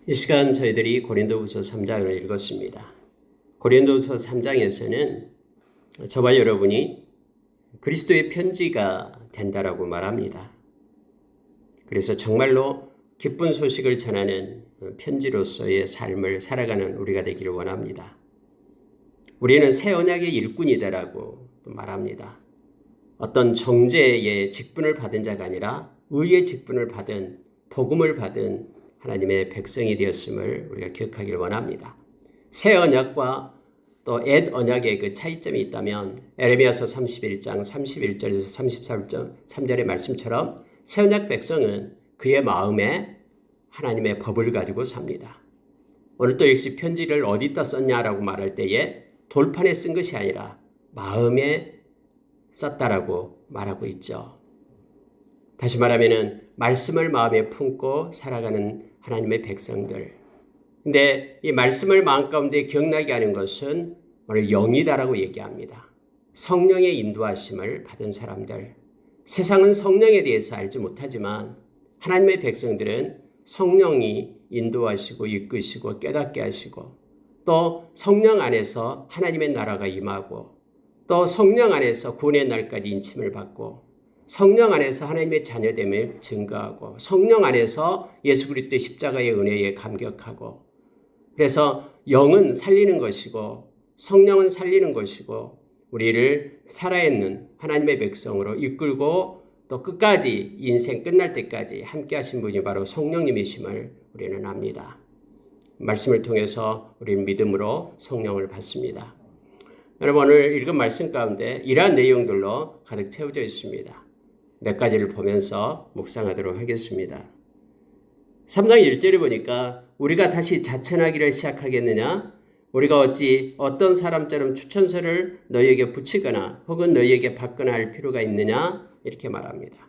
이 시간 저희들이 고린도후서 3장을 읽었습니다. 고린도후서 3장에서는 저와 여러분이 그리스도의 편지가 된다라고 말합니다. 그래서 정말로 기쁜 소식을 전하는 편지로서의 삶을 살아가는 우리가 되기를 원합니다. 우리는 새 언약의 일꾼이다라고 말합니다. 어떤 정죄의 직분을 받은 자가 아니라 의의 직분을 받은 복음을 받은 하나님의 백성이 되었음을 우리가 기억하기를 원합니다. 새 언약과 또 옛 언약의 그 차이점이 있다면 에레미야서 31장 31절에서 33절의 말씀처럼 새 언약 백성은 그의 마음에 하나님의 법을 가지고 삽니다. 오늘 또 역시 편지를 어디다 썼냐라고 말할 때에 돌판에 쓴 것이 아니라 마음에 썼다라고 말하고 있죠. 다시 말하면은 말씀을 마음에 품고 살아가는 하나님의 백성들. 근데 이 말씀을 마음 가운데 기억나게 하는 것은 오늘 영이다라고 얘기합니다. 성령의 인도하심을 받은 사람들. 세상은 성령에 대해서 알지 못하지만 하나님의 백성들은 성령이 인도하시고 이끄시고 깨닫게 하시고 또 성령 안에서 하나님의 나라가 임하고 또 성령 안에서 구원의 날까지 인침을 받고 성령 안에서 하나님의 자녀됨을 증거하고 성령 안에서 예수 그리스도의 십자가의 은혜에 감격하고 그래서 영은 살리는 것이고 성령은 살리는 것이고 우리를 살아있는 하나님의 백성으로 이끌고 또 끝까지 인생 끝날 때까지 함께 하신 분이 바로 성령님이심을 우리는 압니다. 말씀을 통해서 우리는 믿음으로 성령을 받습니다. 여러분 오늘 읽은 말씀 가운데 이러한 내용들로 가득 채워져 있습니다. 몇 가지를 보면서 묵상하도록 하겠습니다. 3장 1절에 보니까 우리가 다시 자천하기를 시작하겠느냐? 우리가 어찌 어떤 사람처럼 추천서를 너희에게 붙이거나 혹은 너희에게 받거나 할 필요가 있느냐? 이렇게 말합니다.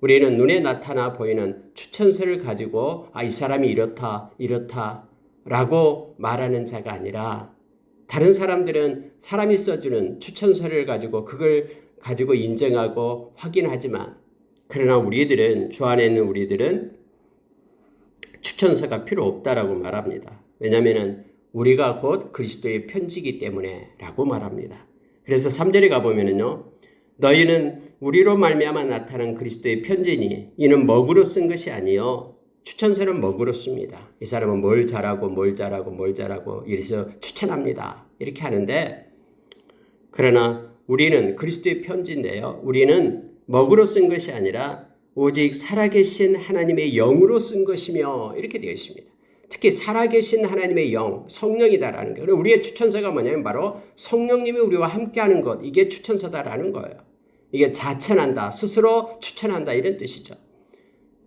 우리는 눈에 나타나 보이는 추천서를 가지고 이 사람이 이렇다 라고 말하는 자가 아니라 다른 사람들은 사람이 써주는 추천서를 가지고 그걸 가지고 인정하고 확인하지만 그러나 우리들은 주 안에 있는 우리들은 추천서가 필요 없다라고 말합니다. 왜냐하면 우리가 곧 그리스도의 편지이기 때문에 라고 말합니다. 그래서 3절에 가보면은요. 너희는 우리로 말미암아 나타난 그리스도의 편지니 이는 먹으로 쓴 것이 아니요 추천서는 먹으로 씁니다. 이 사람은 뭘 잘하고 이래서 추천합니다. 이렇게 하는데 그러나 우리는 그리스도의 편지인데요. 우리는 먹으로 쓴 것이 아니라 오직 살아계신 하나님의 영으로 쓴 것이며 이렇게 되어 있습니다. 특히 살아계신 하나님의 영, 성령이다라는 거예요. 우리의 추천서가 뭐냐면 바로 성령님이 우리와 함께하는 것, 이게 추천서다라는 거예요. 이게 자천한다, 스스로 추천한다 이런 뜻이죠.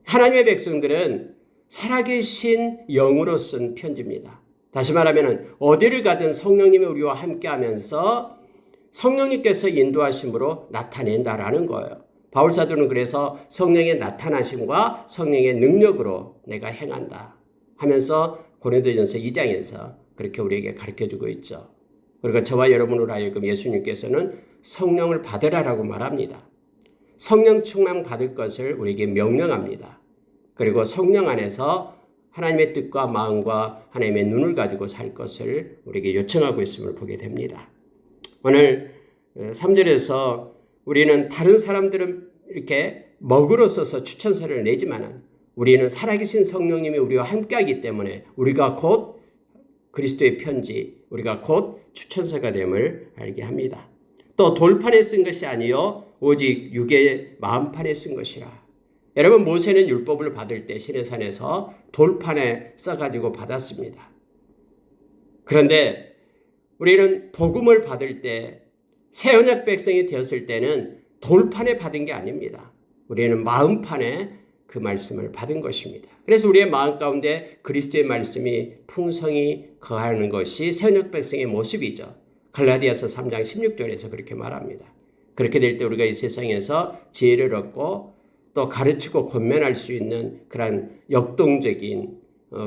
하나님의 백성들은 살아계신 영으로 쓴 편지입니다. 다시 말하면 어디를 가든 성령님이 우리와 함께하면서 성령님께서 인도하심으로 나타낸다라는 거예요. 바울사도는 그래서 성령의 나타나심과 성령의 능력으로 내가 행한다 하면서 고린도전서 2장에서 그렇게 우리에게 가르쳐주고 있죠. 그리고 저와 여러분으로 하여금 예수님께서는 성령을 받으라라고 말합니다. 성령 충만 받을 것을 우리에게 명령합니다. 그리고 성령 안에서 하나님의 뜻과 마음과 하나님의 눈을 가지고 살 것을 우리에게 요청하고 있음을 보게 됩니다. 오늘 3절에서 우리는 다른 사람들은 이렇게 먹으로 써서 추천서를 내지만 우리는 살아계신 성령님이 우리와 함께하기 때문에 우리가 곧 그리스도의 편지, 우리가 곧 추천서가 됨을 알게 합니다. 또 돌판에 쓴 것이 아니요 오직 육의 마음판에 쓴 것이라. 여러분 모세는 율법을 받을 때 시내산에서 돌판에 써가지고 받았습니다. 그런데 우리는 복음을 받을 때 새 언약 백성이 되었을 때는 돌판에 받은 게 아닙니다. 우리는 마음판에 그 말씀을 받은 것입니다. 그래서 우리의 마음 가운데 그리스도의 말씀이 풍성히 거하는 것이 새 언약 백성의 모습이죠. 갈라디아서 3장 16절에서 그렇게 말합니다. 그렇게 될 때 우리가 이 세상에서 지혜를 얻고 또 가르치고 권면할 수 있는 그러한 역동적인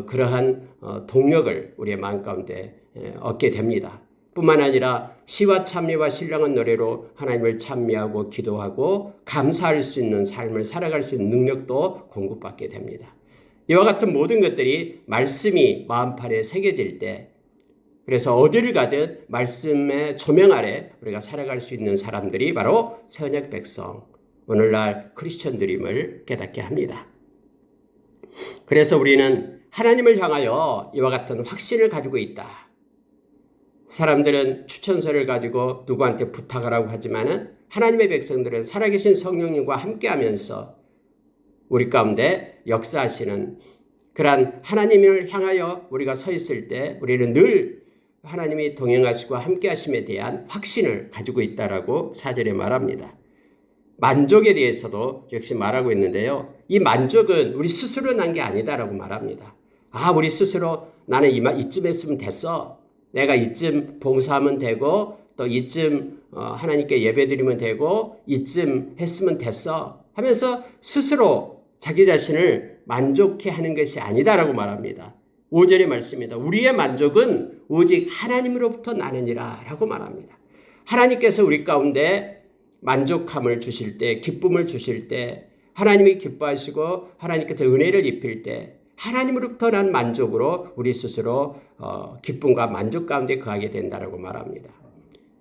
그러한 동력을 우리의 마음 가운데 얻게 됩니다. 뿐만 아니라 시와 찬미와 신령한 노래로 하나님을 찬미하고 기도하고 감사할 수 있는 삶을 살아갈 수 있는 능력도 공급받게 됩니다. 이와 같은 모든 것들이 말씀이 마음판에 새겨질 때, 그래서 어디를 가든 말씀의 조명 아래 우리가 살아갈 수 있는 사람들이 바로 새 언약 백성, 오늘날 크리스천들임을 깨닫게 합니다. 그래서 우리는 하나님을 향하여 이와 같은 확신을 가지고 있다. 사람들은 추천서를 가지고 누구한테 부탁하라고 하지만은 하나님의 백성들은 살아계신 성령님과 함께하면서 우리 가운데 역사하시는 그러한 하나님을 향하여 우리가 서 있을 때 우리는 늘 하나님이 동행하시고 함께하심에 대한 확신을 가지고 있다라고 4절에 말합니다. 만족에 대해서도 역시 말하고 있는데요. 이 만족은 우리 스스로 난 게 아니다라고 말합니다. 우리 스스로 나는 이쯤 했으면 됐어. 내가 이쯤 봉사하면 되고 또 이쯤 하나님께 예배드리면 되고 이쯤 했으면 됐어 하면서 스스로 자기 자신을 만족해 하는 것이 아니다라고 말합니다. 5절의 말씀입니다. 우리의 만족은 오직 하나님으로부터 나느니라 라고 말합니다. 하나님께서 우리 가운데 만족함을 주실 때, 기쁨을 주실 때, 하나님이 기뻐하시고 하나님께서 은혜를 입힐 때 하나님으로부터 난 만족으로 우리 스스로 기쁨과 만족 가운데 거하게 된다라고 말합니다.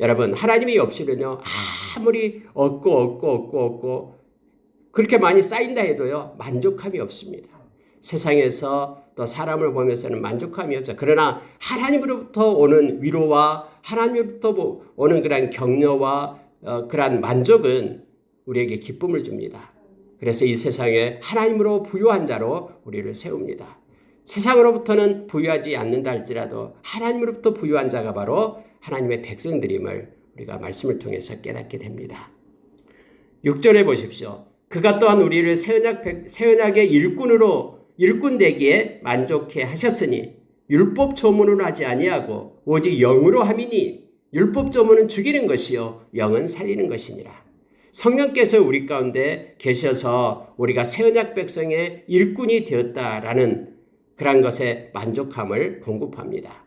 여러분, 하나님이 없이는요, 아무리 얻고 그렇게 많이 쌓인다 해도요, 만족함이 없습니다. 세상에서 또 사람을 보면서는 만족함이 없어요. 그러나 하나님으로부터 오는 위로와 하나님으로부터 오는 그런 격려와 그러한 만족은 우리에게 기쁨을 줍니다. 그래서 이 세상에 하나님으로 부유한 자로 우리를 세웁니다. 세상으로부터는 부유하지 않는다 할지라도 하나님으로부터 부유한 자가 바로 하나님의 백성들임을 우리가 말씀을 통해서 깨닫게 됩니다. 6절에 보십시오. 그가 또한 우리를 새 언약의 일꾼 되기에 만족해 하셨으니 율법 조문으로 하지 아니하고 오직 영으로 함이니 율법 조문은 죽이는 것이요 영은 살리는 것이니라. 성령께서 우리 가운데 계셔서 우리가 새 언약 백성의 일꾼이 되었다라는 그런 것에 만족함을 공급합니다.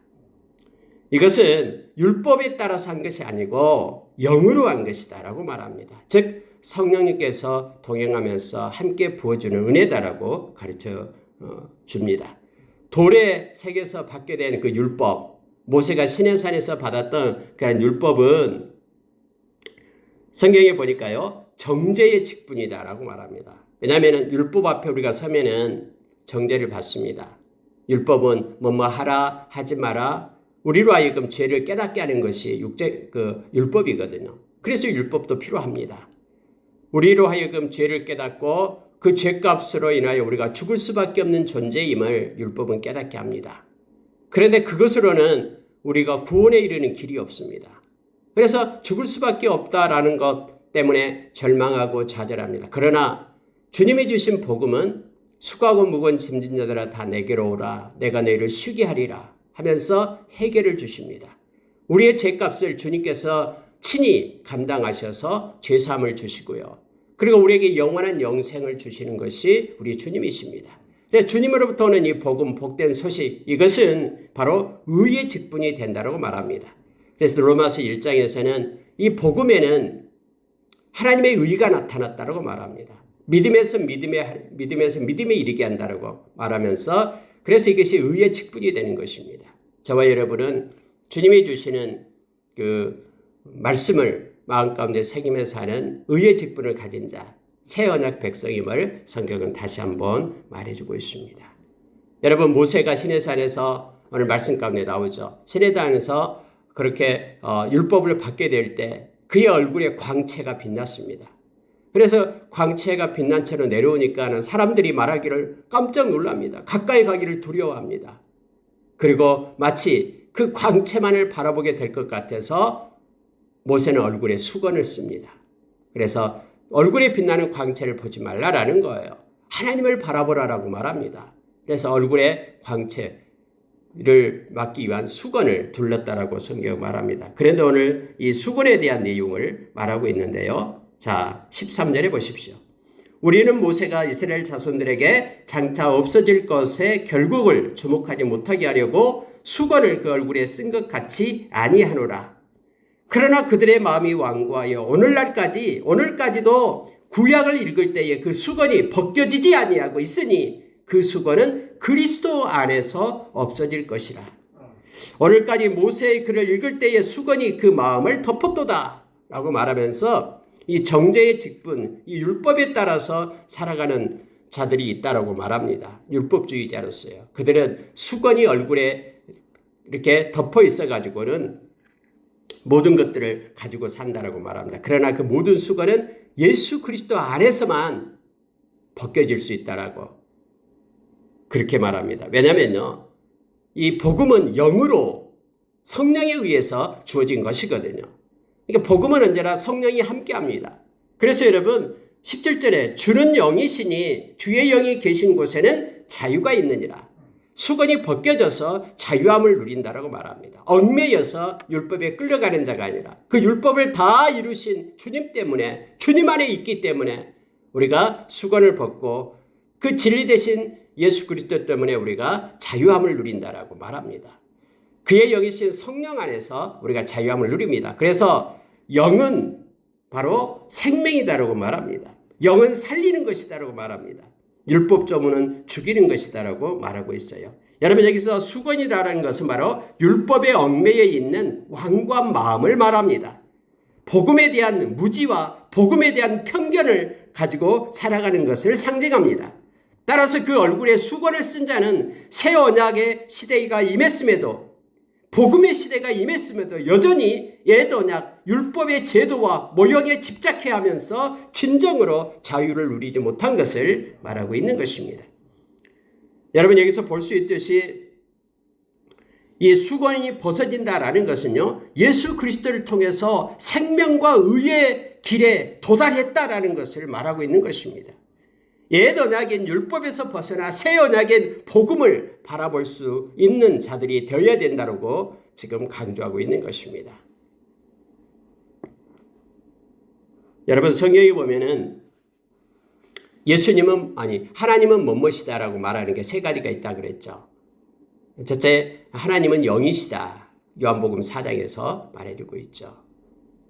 이것은 율법에 따라서 한 것이 아니고 영으로 한 것이다라고 말합니다. 즉 성령님께서 동행하면서 함께 부어주는 은혜다라고 가르쳐 줍니다. 돌의 색에서 받게 된 그 율법, 모세가 시내산에서 받았던 그런 율법은 성경에 보니까요, 정죄의 직분이다라고 말합니다. 왜냐하면 율법 앞에 우리가 서면은 정죄를 받습니다. 율법은 뭐뭐 하라 하지 마라 우리로 하여금 죄를 깨닫게 하는 것이 율법이거든요. 그래서 율법도 필요합니다. 우리로 하여금 죄를 깨닫고 그 죄값으로 인하여 우리가 죽을 수밖에 없는 존재임을 율법은 깨닫게 합니다. 그런데 그것으로는 우리가 구원에 이르는 길이 없습니다. 그래서 죽을 수밖에 없다라는 것 때문에 절망하고 좌절합니다. 그러나 주님이 주신 복음은 수고하고 무거운 짐진 자들아 다 내게로 오라. 내가 너희를 쉬게 하리라 하면서 해결을 주십니다. 우리의 죄값을 주님께서 친히 감당하셔서 죄사함을 주시고요. 그리고 우리에게 영원한 영생을 주시는 것이 우리 주님이십니다. 그래서 주님으로부터 오는 이 복음, 복된 소식, 이것은 바로 의의 직분이 된다고 말합니다. 그래서 로마서 1장에서는 이 복음에는 하나님의 의가 나타났다고 말합니다. 믿음에서 믿음에 이르게 한다고 말하면서 그래서 이것이 의의 직분이 되는 것입니다. 저와 여러분은 주님이 주시는 그 말씀을 마음 가운데 새기며 사는 의의 직분을 가진 자, 새 언약 백성임을 성경은 다시 한번 말해주고 있습니다. 여러분, 모세가 시내산에서 오늘 말씀 가운데 나오죠. 시내산에서 그렇게 율법을 받게 될 때 그의 얼굴에 광채가 빛났습니다. 그래서 광채가 빛난 채로 내려오니까는 사람들이 말하기를 깜짝 놀랍니다. 가까이 가기를 두려워합니다. 그리고 마치 그 광채만을 바라보게 될 것 같아서 모세는 얼굴에 수건을 씁니다. 그래서 얼굴에 빛나는 광채를 보지 말라라는 거예요. 하나님을 바라보라라고 말합니다. 그래서 얼굴에 광채를 막기 위한 수건을 둘렀다라고 성경 말합니다. 그런데 오늘 이 수건에 대한 내용을 말하고 있는데요. 자, 13절에 보십시오. 우리는 모세가 이스라엘 자손들에게 장차 없어질 것의 결국을 주목하지 못하게 하려고 수건을 그 얼굴에 쓴 것 같이 아니하노라. 그러나 그들의 마음이 완고하여 오늘까지도 구약을 읽을 때에 그 수건이 벗겨지지 아니하고 있으니 그 수건은 그리스도 안에서 없어질 것이라. 오늘까지 모세의 글을 읽을 때의 수건이 그 마음을 덮었도다 라고 말하면서 이 정죄의 직분, 이 율법에 따라서 살아가는 자들이 있다라고 말합니다. 율법주의자로서요. 그들은 수건이 얼굴에 이렇게 덮어 있어 가지고는 모든 것들을 가지고 산다라고 말합니다. 그러나 그 모든 수건은 예수 그리스도 안에서만 벗겨질 수 있다라고 그렇게 말합니다. 왜냐면요, 이 복음은 영으로 성령에 의해서 주어진 것이거든요. 그러니까 복음은 언제나 성령이 함께합니다. 그래서 여러분 17절에 주는 영이시니 주의 영이 계신 곳에는 자유가 있느니라. 수건이 벗겨져서 자유함을 누린다라고 말합니다. 얽매여서 율법에 끌려가는 자가 아니라 그 율법을 다 이루신 주님 때문에, 주님 안에 있기 때문에 우리가 수건을 벗고 그 진리 대신 예수 그리스도 때문에 우리가 자유함을 누린다라고 말합니다. 그의 영이신 성령 안에서 우리가 자유함을 누립니다. 그래서 영은 바로 생명이다라고 말합니다. 영은 살리는 것이다라고 말합니다. 율법 조문은 죽이는 것이다라고 말하고 있어요. 여러분, 여기서 수건이라는 것은 바로 율법의 얽매여 있는 완고한 마음을 말합니다. 복음에 대한 무지와 복음에 대한 편견을 가지고 살아가는 것을 상징합니다. 따라서 그 얼굴에 수건을 쓴 자는 새 언약의 시대가 임했음에도, 복음의 시대가 임했음에도 여전히 옛 언약 율법의 제도와 모형에 집착해 하면서 진정으로 자유를 누리지 못한 것을 말하고 있는 것입니다. 여러분, 여기서 볼 수 있듯이 이 수건이 벗어진다라는 것은요, 예수 그리스도를 통해서 생명과 의의 길에 도달했다라는 것을 말하고 있는 것입니다. 옛 언약인 율법에서 벗어나 새 언약인 복음을 바라볼 수 있는 자들이 되어야 된다고 지금 강조하고 있는 것입니다. 여러분, 성경에 보면은 하나님은 뭐뭐시다라고 말하는 게 세 가지가 있다 그랬죠. 첫째, 하나님은 영이시다. 요한복음 4장에서 말해주고 있죠.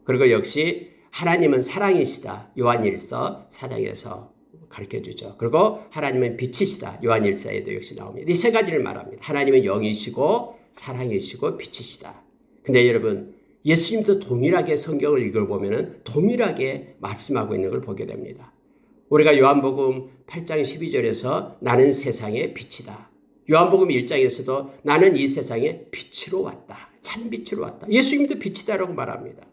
그리고 역시 하나님은 사랑이시다. 요한일서 4장에서 가르쳐주죠. 그리고 하나님은 빛이시다. 요한일서에도 역시 나옵니다. 이 세 가지를 말합니다. 하나님은 영이시고 사랑이시고 빛이시다. 근데 여러분, 예수님도 동일하게 성경을 읽어보면 동일하게 말씀하고 있는 걸 보게 됩니다. 우리가 요한복음 8장 12절에서 나는 세상의 빛이다. 요한복음 1장에서도 나는 이 세상에 빛으로 왔다. 참빛으로 왔다. 예수님도 빛이다라고 말합니다.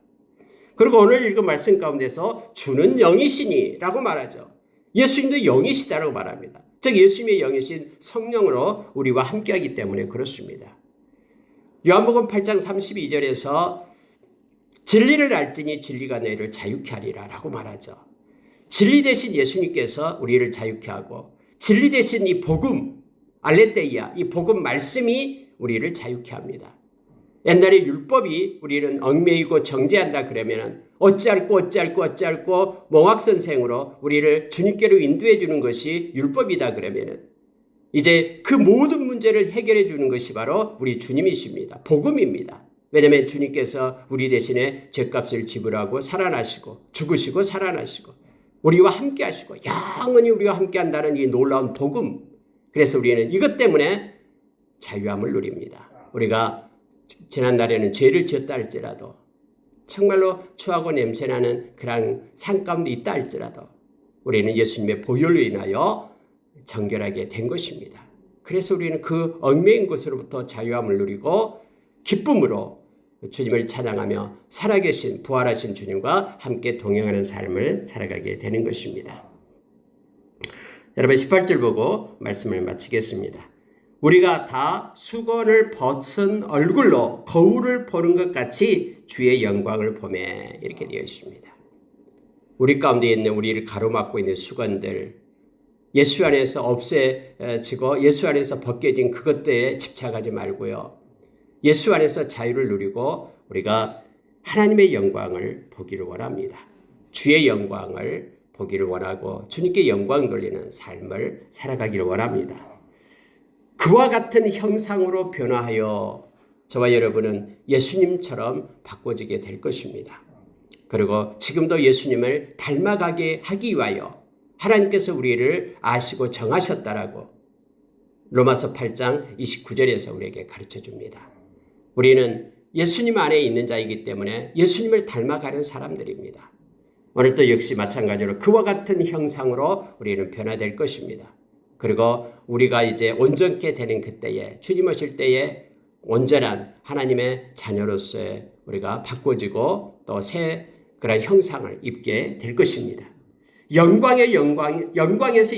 그리고 오늘 읽은 말씀 가운데서 주는 영이시니 라고 말하죠. 예수님도 영이시다라고 말합니다. 즉 예수님의 영이신 성령으로 우리와 함께하기 때문에 그렇습니다. 요한복음 8장 32절에서 진리를 알지니 진리가 너희를 자유케 하리라 라고 말하죠. 진리 대신 예수님께서 우리를 자유케 하고 진리 대신 이 복음, 알레테이아, 이 복음 말씀이 우리를 자유케 합니다. 옛날에 율법이 우리는 얽매이고 정죄한다 그러면 어찌할꼬 몽학선생으로 우리를 주님께로 인도해 주는 것이 율법이다 그러면 이제 그 모든 문제를 해결해 주는 것이 바로 우리 주님이십니다. 복음입니다. 왜냐하면 주님께서 우리 대신에 죗값을 지불하고 살아나시고 죽으시고 살아나시고 우리와 함께 하시고 영원히 우리와 함께 한다는 이 놀라운 복음. 그래서 우리는 이것 때문에 자유함을 누립니다. 우리가 지난날에는 죄를 지었다 할지라도 정말로 추하고 냄새나는 그런 산 가운데 있다 할지라도 우리는 예수님의 보혈로 인하여 정결하게 된 것입니다. 그래서 우리는 그 얽매인 것으로부터 자유함을 누리고 기쁨으로 주님을 찬양하며 살아계신 부활하신 주님과 함께 동행하는 삶을 살아가게 되는 것입니다. 여러분 18절 보고 말씀을 마치겠습니다. 우리가 다 수건을 벗은 얼굴로 거울을 보는 것 같이 주의 영광을 보매 이렇게 되어 있습니다. 우리 가운데 있는 우리를 가로막고 있는 수건들 예수 안에서 없애지고 예수 안에서 벗겨진 그것들에 집착하지 말고요. 예수 안에서 자유를 누리고 우리가 하나님의 영광을 보기를 원합니다. 주의 영광을 보기를 원하고 주님께 영광 돌리는 삶을 살아가기를 원합니다. 그와 같은 형상으로 변화하여 저와 여러분은 예수님처럼 바꿔지게 될 것입니다. 그리고 지금도 예수님을 닮아가게 하기 위하여 하나님께서 우리를 아시고 정하셨다라고 로마서 8장 29절에서 우리에게 가르쳐 줍니다. 우리는 예수님 안에 있는 자이기 때문에 예수님을 닮아가는 사람들입니다. 오늘도 역시 마찬가지로 그와 같은 형상으로 우리는 변화될 것입니다. 그리고 우리가 이제 온전케 되는 그때에 주님 오실 때에 온전한 하나님의 자녀로서의 우리가 바꿔지고 또 새 그런 형상을 입게 될 것입니다. 영광에서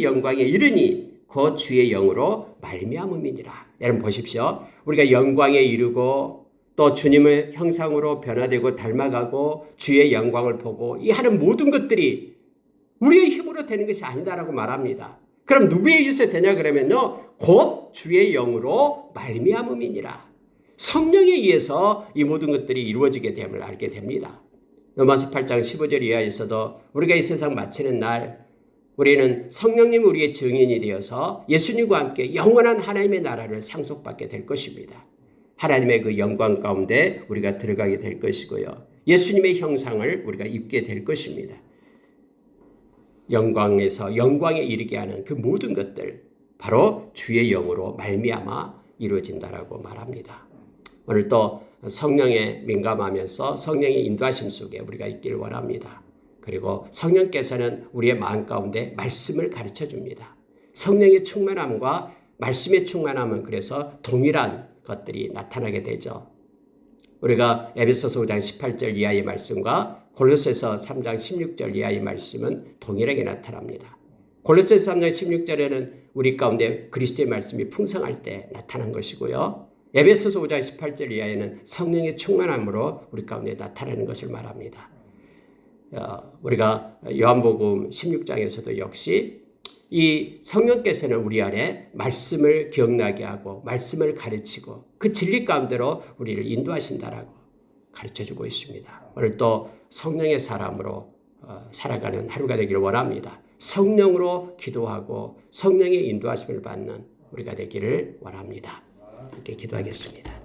영광에 이르니 그 주의 영으로 말미암음이니라. 여러분 보십시오. 우리가 영광에 이르고 또 주님의 형상으로 변화되고 닮아가고 주의 영광을 보고 이 하는 모든 것들이 우리의 힘으로 되는 것이 아니다라고 말합니다. 그럼 누구에 의해서 되냐 그러면요. 곧 주의 영으로 말미암음이니라. 성령에 의해서 이 모든 것들이 이루어지게 됨을 알게 됩니다. 로마서 8장 15절 이하에서도 우리가 이 세상 마치는 날 우리는 성령님 우리의 증인이 되어서 예수님과 함께 영원한 하나님의 나라를 상속받게 될 것입니다. 하나님의 그 영광 가운데 우리가 들어가게 될 것이고요. 예수님의 형상을 우리가 입게 될 것입니다. 영광에서 영광에 이르게 하는 그 모든 것들 바로 주의 영으로 말미암아 이루어진다라고 말합니다. 오늘 또 성령에 민감하면서 성령의 인도하심 속에 우리가 있기를 원합니다. 그리고 성령께서는 우리의 마음 가운데 말씀을 가르쳐 줍니다. 성령의 충만함과 말씀의 충만함은 그래서 동일한 것들이 나타나게 되죠. 우리가 에베소서 5장 18절 이하의 말씀과 골로새서 3장 16절 이하의 말씀은 동일하게 나타납니다. 골로새서 3장 16절에는 우리 가운데 그리스도의 말씀이 풍성할 때 나타난 것이고요. 에베소서 5장 18절 이하에는 성령의 충만함으로 우리 가운데 나타나는 것을 말합니다. 우리가 요한복음 16장에서도 역시 이 성령께서는 우리 안에 말씀을 기억나게 하고 말씀을 가르치고 그 진리 가운데로 우리를 인도하신다라고 가르쳐주고 있습니다. 오늘 또 성령의 사람으로 살아가는 하루가 되기를 원합니다. 성령으로 기도하고 성령의 인도하심을 받는 우리가 되기를 원합니다. 이렇게 기도하겠습니다.